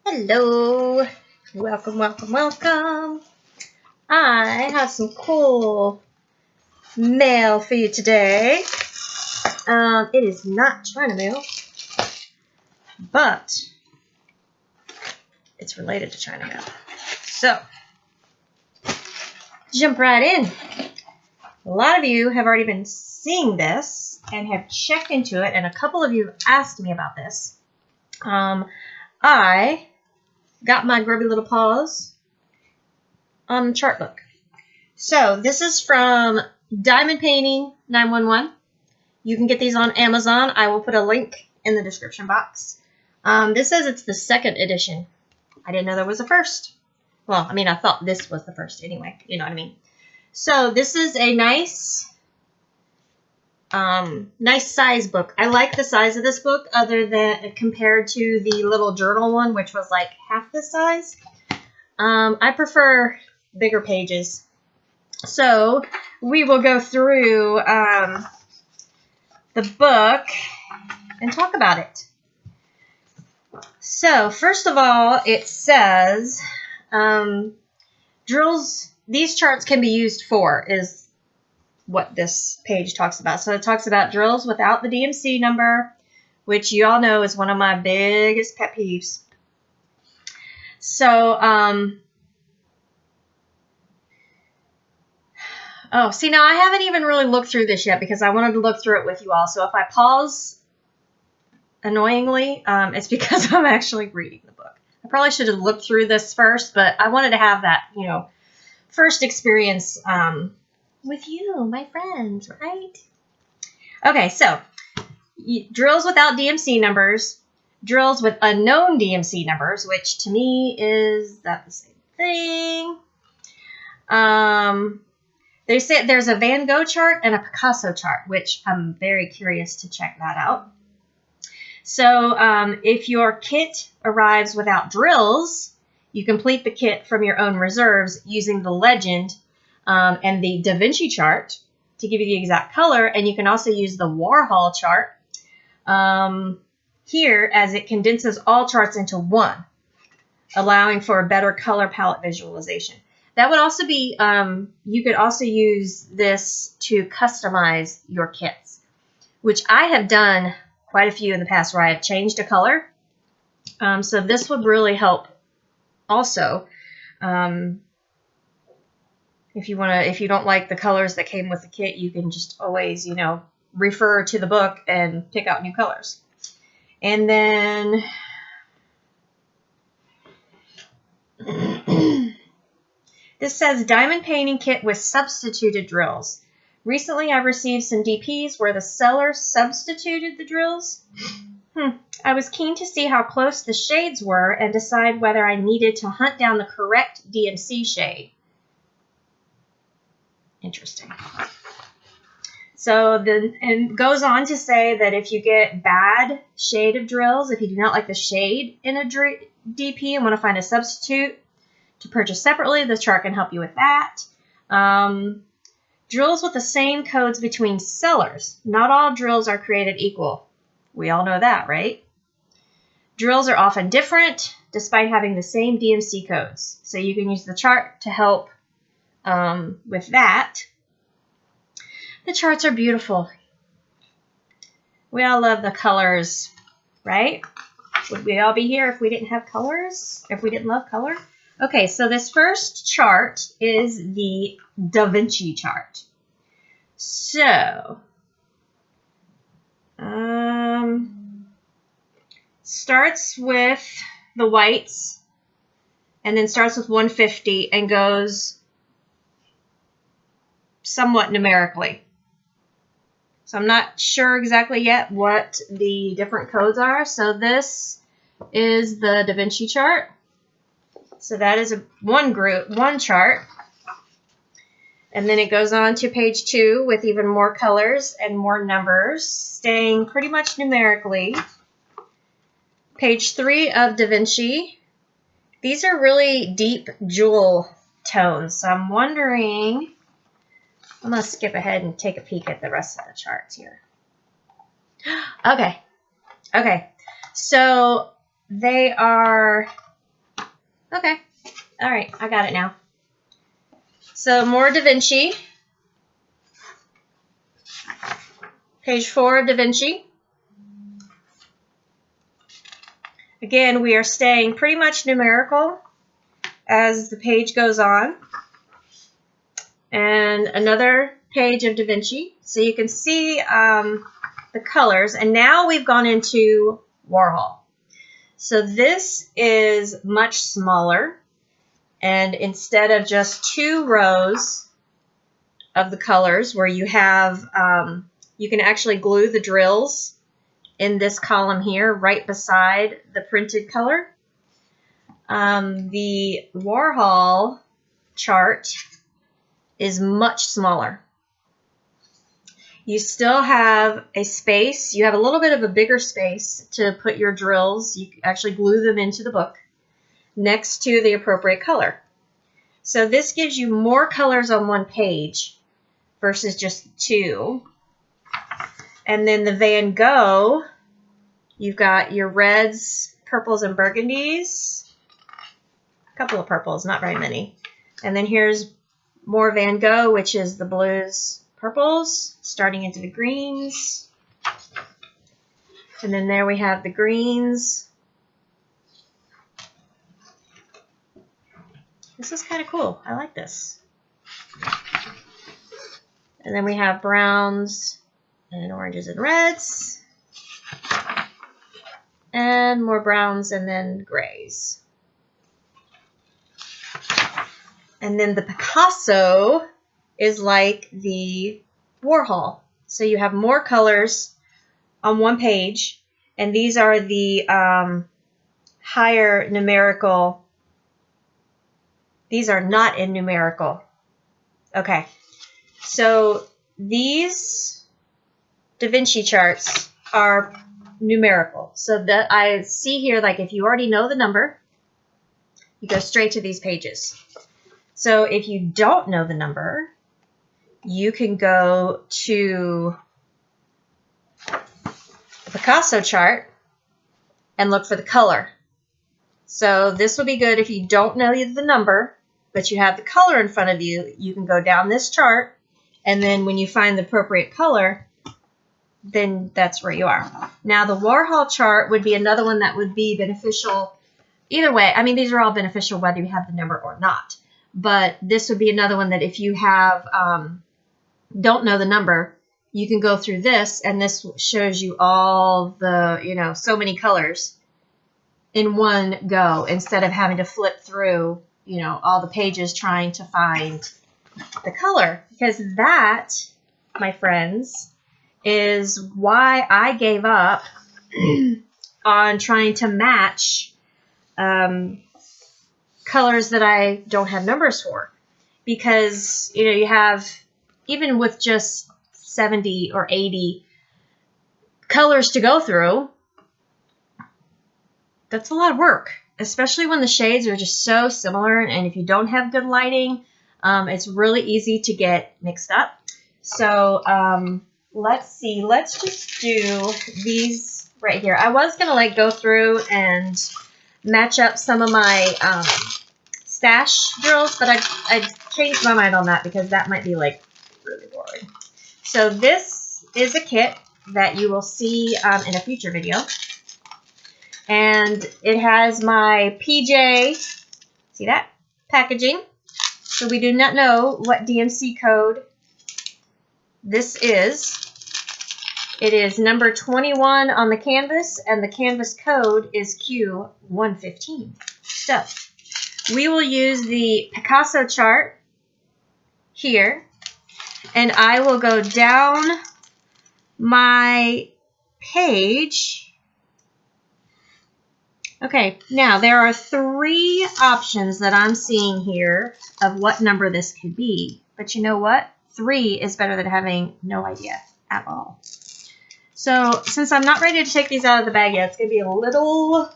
Hello, welcome. I have some cool mail for you today. It is not China mail, but it's related to China mail. So, jump right in. A lot of you have already been seeing this and have checked into it, and a couple of you asked me about this. I got my grubby little paws on the chart book. So this is from Diamond Painting 911. You can get these on Amazon. I will put a link in the description box. This says it's the second edition. I didn't know there was a first. Well, I mean, I thought this was the first anyway. You know what I mean? So this is a nice size book. I like the size of this book other than compared to the little journal one, which was like half the size. I prefer bigger pages. So we will go through the book and talk about it. So first of all, it says drills, these charts can be used for, is what this page talks about. So it talks about drills without the DMC number, which you all know is one of my biggest pet peeves. So, oh, see, now I haven't even really looked through this yet because I wanted to look through it with you all. So if I pause annoyingly, it's because I'm actually reading the book. I probably should have looked through this first, but I wanted to have that, first experience with you, my friends, right? Okay, so drills without DMC numbers, drills with unknown DMC numbers, which to me is that the same thing. They say there's a Van Gogh chart and a Picasso chart, which I'm very curious to check that out. So if your kit arrives without drills, you complete the kit from your own reserves using the legend and the Da Vinci chart to give you the exact color. And you can also use the Warhol chart here, as it condenses all charts into one, allowing for a better color palette visualization. That would also be, you could also use this to customize your kits, which I have done quite a few in the past where I have changed a color. So this would really help also. If you don't like the colors that came with the kit, you can just always, refer to the book and pick out new colors. And then this says diamond painting kit with substituted drills. Recently, I've received some DPs where the seller substituted the drills. I was keen to see how close the shades were and decide whether I needed to hunt down the correct DMC shade. Interesting. So and goes on to say that if you get bad shade of drills, if you do not like the shade in a DP and want to find a substitute to purchase separately, this chart can help you with that. Drills with the same codes between sellers. Not all drills are created equal. We all know that, right? Drills are often different despite having the same DMC codes. So you can use the chart to help with that. The charts are beautiful. We all love the colors, right? Would we all be here if we didn't have colors? If we didn't love color? Okay, so this first chart is the Da Vinci chart. So, starts with the whites and then starts with 150 and goes somewhat numerically. So I'm not sure exactly yet what the different codes are. So this is the Da Vinci chart. So that is one chart. And then it goes on to page 2 with even more colors and more numbers, staying pretty much numerically. Page 3 of Da Vinci. These are really deep jewel tones. So I'm wondering, I'm going to skip ahead and take a peek at the rest of the charts here. Okay. So they are Okay. All right, I got it now. So more Da Vinci. Page 4 of Da Vinci. Again, we are staying pretty much numerical as the page goes on. And another page of Da Vinci. So you can see the colors. And now we've gone into Warhol. So this is much smaller. And instead of just 2 rows of the colors where you have, you can actually glue the drills in this column here right beside the printed color. The Warhol chart is much smaller. You still have a space. You have a little bit of a bigger space to put your drills. You can actually glue them into the book next to the appropriate color. So this gives you more colors on one page versus just 2. And then the Van Gogh, you've got your reds, purples, and burgundies. A couple of purples, not very many. And then here's more Van Gogh, which is the blues, purples, starting into the greens. And then there we have the greens. This is kind of cool. I like this. And then we have browns and oranges and reds. And more browns and then grays. And then the Picasso is like the Warhol. So you have more colors on one page. And these are the higher numerical. These are not in numerical. Okay. So these Da Vinci charts are numerical. So that I see here, like if you already know the number, you go straight to these pages. So if you don't know the number, you can go to the Picasso chart and look for the color. So this will be good if you don't know the number, but you have the color in front of you. You can go down this chart, and then when you find the appropriate color, then that's where you are. Now the Warhol chart would be another one that would be beneficial either way. I mean, these are all beneficial whether you have the number or not. But this would be another one that if you have don't know the number, you can go through this, and this shows you all the, so many colors in one go instead of having to flip through, all the pages trying to find the color. Because that, my friends, is why I gave up on trying to match colors that I don't have numbers for. Because, you have, even with just 70 or 80 colors to go through, that's a lot of work, especially when the shades are just so similar. And if you don't have good lighting, it's really easy to get mixed up. So let's see. Let's just do these right here. I was going to go through and match up some of my stash drills, but I changed my mind on that because that might be really boring. So this is a kit that you will see in a future video. And it has my PJ, see that, packaging. So we do not know what DMC code this is. It is number 21 on the canvas, and the canvas code is Q115. So we will use the Picasso chart here, and I will go down my page. Okay, now there are 3 options that I'm seeing here of what number this could be. But you know what? 3 is better than having no idea at all. So since I'm not ready to take these out of the bag yet, it's going to be a little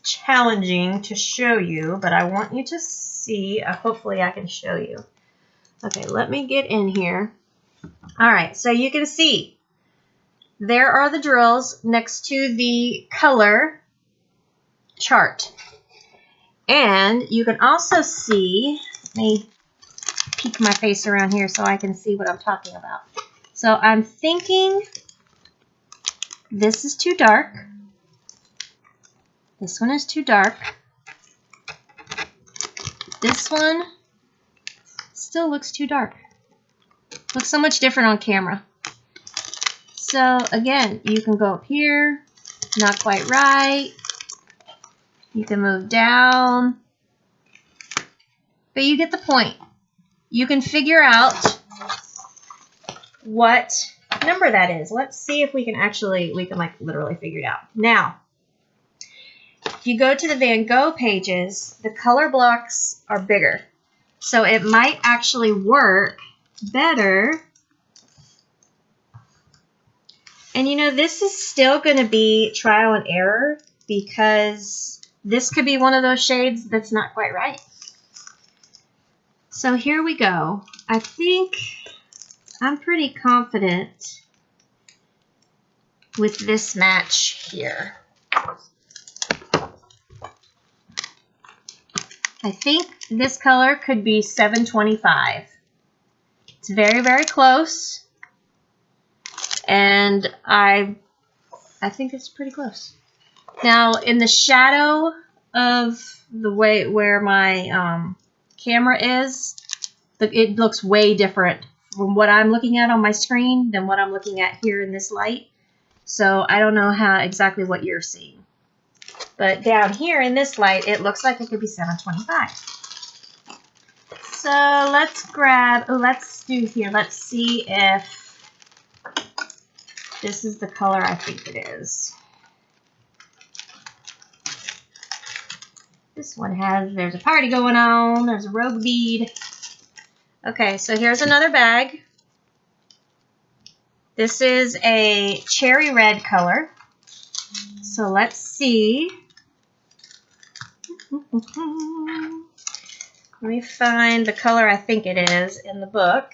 challenging to show you, but I want you to see. Hopefully I can show you. Okay, let me get in here. All right, so you can see there are the drills next to the color chart. And you can also see, let me peek my face around here so I can see what I'm talking about. So I'm thinking this is too dark. This one is too dark. This one still looks too dark. Looks so much different on camera. So again, you can go up here, not quite right. You can move down. But you get the point. You can figure out what number that is. Let's see if we can like literally figure it out. Now, if you go to the Van Gogh pages, the color blocks are bigger. So it might actually work better. And you know, this is still going to be trial and error because this could be one of those shades that's not quite right. So here we go. I think I'm pretty confident with this match here. I think this color could be 725. It's very, very close. And I think it's pretty close. Now, in the shadow of the way where my camera is, it looks way different from what I'm looking at on my screen than what I'm looking at here in this light. So I don't know exactly what you're seeing. But down here in this light, it looks like it could be 725. So let's see if this is the color I think it is. This one there's a party going on, there's a rogue bead. Okay, so here's another bag. This is a cherry red color. So let's see. Let me find the color I think it is in the book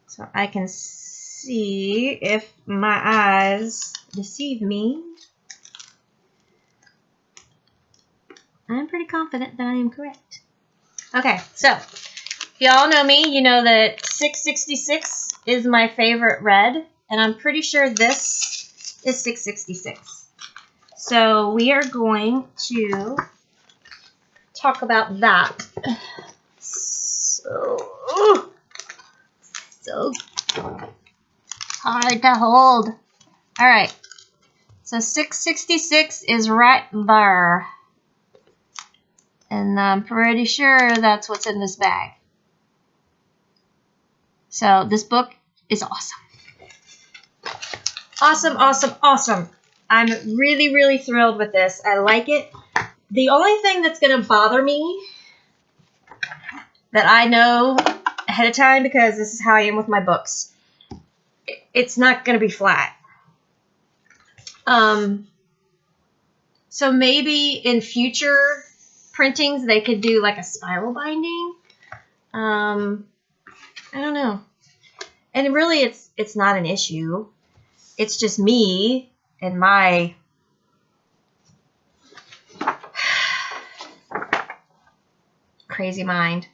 so I can see if my eyes deceive me. I'm pretty confident that I am correct. Okay, so if y'all know me, you know that 666 is my favorite red, and I'm pretty sure this is 666. So we are going to talk about that. So hard to hold. All right, so 666 is right there. And I'm pretty sure that's what's in this bag. So this book is awesome. Awesome, awesome, awesome. I'm really, really thrilled with this. I like it. The only thing that's going to bother me that I know ahead of time, because this is how I am with my books, it's not going to be flat. So maybe in future printings they could do like a spiral binding. I don't know. And really it's not an issue. It's just me and my crazy mind.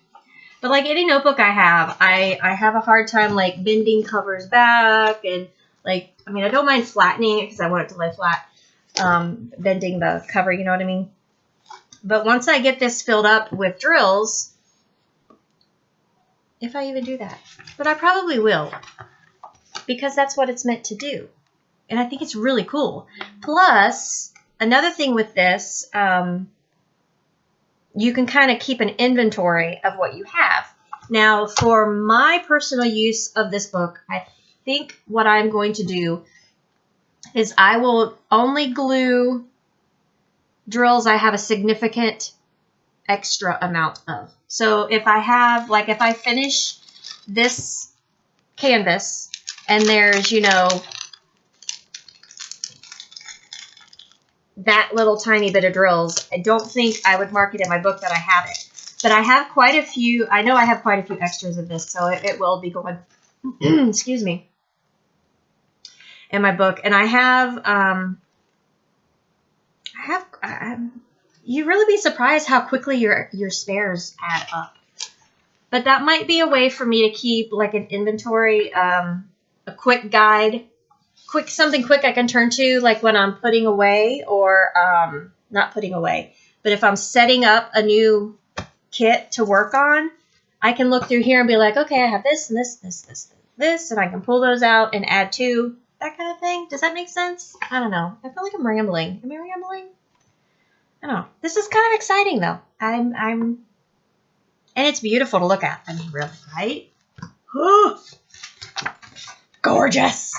But like any notebook I have a hard time like bending covers back, and like, I mean, I don't mind flattening it because I want it to lay flat. Bending the cover, you know what I mean? But once I get this filled up with drills, if I even do that, but I probably will, because that's what it's meant to do. And I think it's really cool. Plus, another thing with this, you can kind of keep an inventory of what you have. Now, for my personal use of this book, I think what I'm going to do is I will only glue drills I have a significant extra amount of. So if I have, like, if I finish this canvas and there's, you know, that little tiny bit of drills, I don't think I would mark it in my book that I have it. But I have quite a few, I know I have quite a few extras of this, so it will be going, excuse me, in my book. And I have you'd really be surprised how quickly your spares add up. But that might be a way for me to keep like an inventory, a quick guide, something quick I can turn to, like when I'm putting away or not putting away. But if I'm setting up a new kit to work on, I can look through here and be like, okay, I have this and this, and I can pull those out and add to, that kind of thing. Does that make sense? I don't know. I feel like I'm rambling. Am I rambling? I don't know. This is kind of exciting though. And it's beautiful to look at. I mean, really, right? Ooh, gorgeous.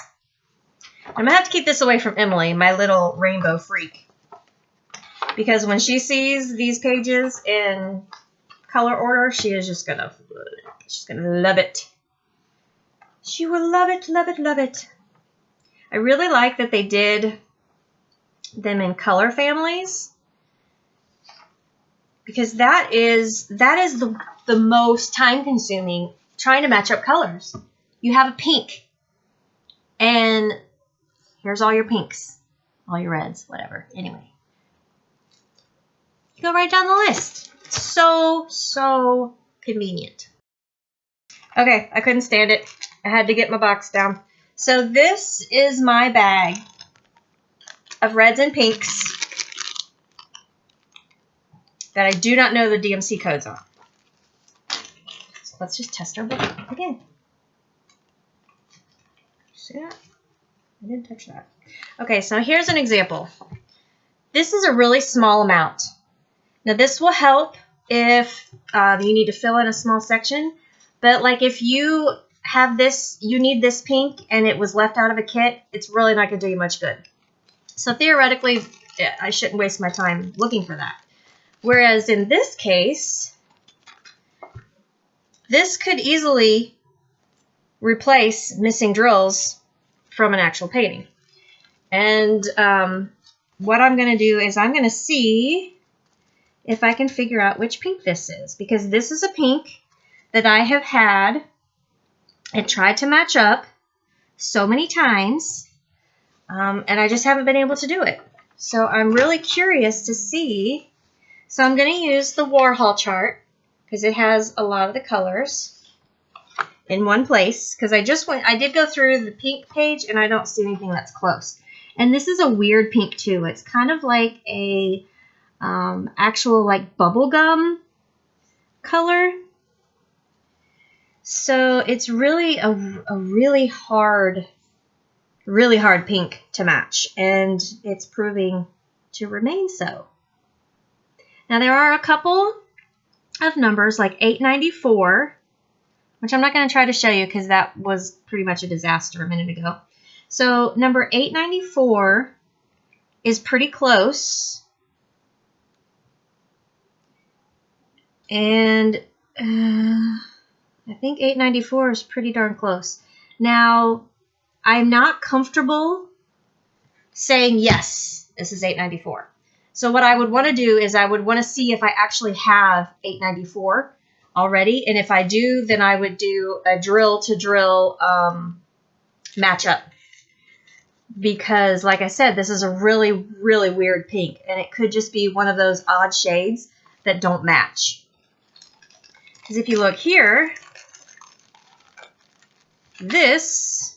I'm going to have to keep this away from Emily, my little rainbow freak. Because when she sees these pages in color order, she is just going to love it. She will love it, love it, love it. I really like that they did them in color families. Because that is the most time consuming, trying to match up colors. You have a pink. And here's all your pinks. All your reds, whatever. Anyway. You go right down the list. So convenient. Okay, I couldn't stand it. I had to get my box down. So this is my bag of reds and pinks that I do not know the DMC codes on. So let's just test our book again. See that? I didn't touch that. Okay, so here's an example. This is a really small amount. Now this will help if you need to fill in a small section. But like if you have this, you need this pink and it was left out of a kit, it's really not going to do you much good. So theoretically, I shouldn't waste my time looking for that. Whereas in this case, this could easily replace missing drills from an actual painting. And what I'm going to do is I'm going to see if I can figure out which pink this is. Because this is a pink that I have had and tried to match up so many times. And I just haven't been able to do it. So I'm really curious to see. So I'm going to use the Warhol chart because it has a lot of the colors in one place. Because I did go through the pink page and I don't see anything that's close. And this is a weird pink too. It's kind of like a actual like bubblegum color. So it's really a really hard pink to match. And it's proving to remain so. Now, there are a couple of numbers like 894, which I'm not going to try to show you because that was pretty much a disaster a minute ago. So, number 894 is pretty close. And I think 894 is pretty darn close. Now, I'm not comfortable saying, yes, this is 894. So what I would want to do is I would want to see if I actually have 894 already. And if I do, then I would do a drill-to-drill matchup. Because, like I said, this is a really, really weird pink. And it could just be one of those odd shades that don't match. Because if you look here, this,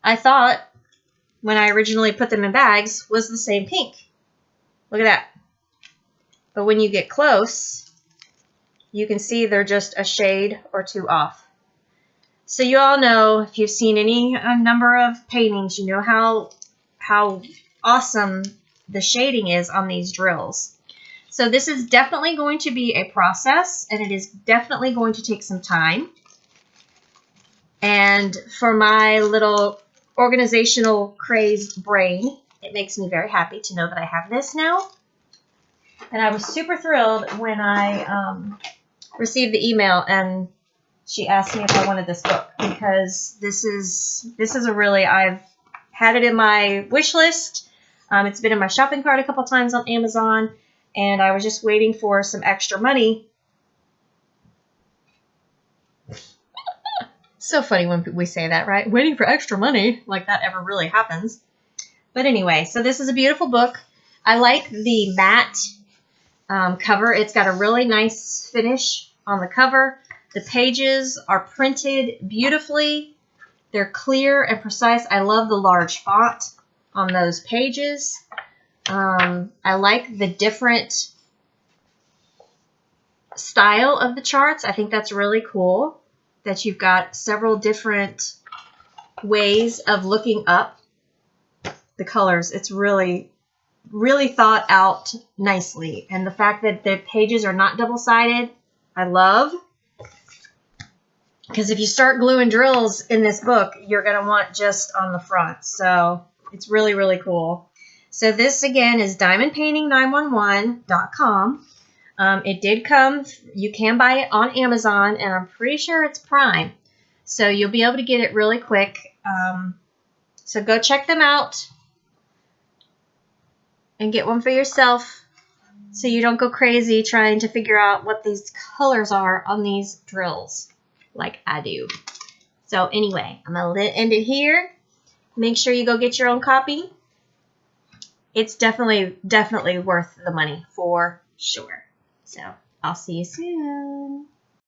I thought, when I originally put them in bags, was the same pink. Look at that. But when you get close, you can see they're just a shade or two off. So you all know, if you've seen any number of paintings, you know how awesome the shading is on these drills. So this is definitely going to be a process, and it is definitely going to take some time. And for my little organizational crazed brain, it makes me very happy to know that I have this now. And I was super thrilled when I received the email and she asked me if I wanted this book, because this is a really, I've had it in my wish list. It's been in my shopping cart a couple times on Amazon, and I was just waiting for some extra money. So funny when we say that, right? Waiting for extra money, like that ever really happens. But anyway, so this is a beautiful book. I like the matte cover. It's got a really nice finish on the cover. The pages are printed beautifully. They're clear and precise. I love the large font on those pages. I like the different style of the charts. I think that's really cool that you've got several different ways of looking up the colors. It's really thought out nicely. And the fact that the pages are not double-sided, I love. Because if you start gluing drills in this book, you're going to want just on the front. So it's really, really cool. So this, again, is diamondpainting911.com. It did come, you can buy it on Amazon, and I'm pretty sure it's Prime. So you'll be able to get it really quick. So go check them out and get one for yourself so you don't go crazy trying to figure out what these colors are on these drills like I do. So anyway, I'm going to end it here. Make sure you go get your own copy. It's definitely worth the money for sure. So I'll see you soon.